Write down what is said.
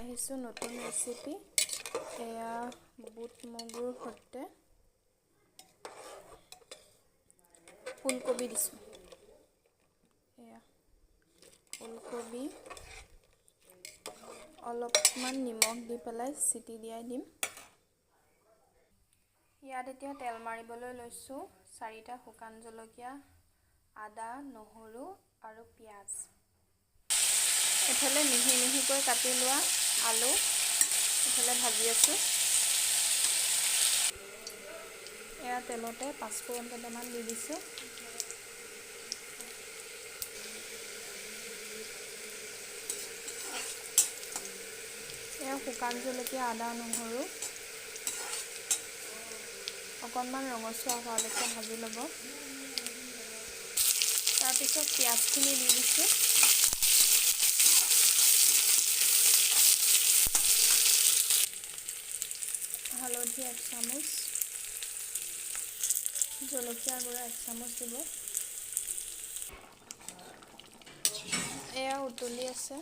আহিছোঁ নতুন ৰেচিপি। এয়া বুট মগুৰ সৈতে ফুলকবি দিছোঁ। এয়া ফুলকবি অলপমান নিমখ দি পেলাই চিটি দিয়াই দিম। ইয়াত এতিয়া তেল মাৰিবলৈ লৈছোঁ। 4টা শুকান জলকীয়া, আদা, নহৰু আৰু পিঁয়াজ। এফালে মিহি মিহিকৈ কাটি লোৱা আলু এফালে ভাজি আছোঁ। এয়া তেলতে পাঁচফোৰণ কেইটামান দি দিছোঁ। এয়া শুকান জলকীয়া, আদা, নহৰু অকণমান ৰঙচুৱা হোৱালৈকে ভাজি ল'ব। তাৰপিছত পিঁয়াজখিনি দি দিছোঁ। হালধি 1 চামুচ, জলকীয়া গুড়া 1 চামুচ দিব। এয়া উতলি আছে।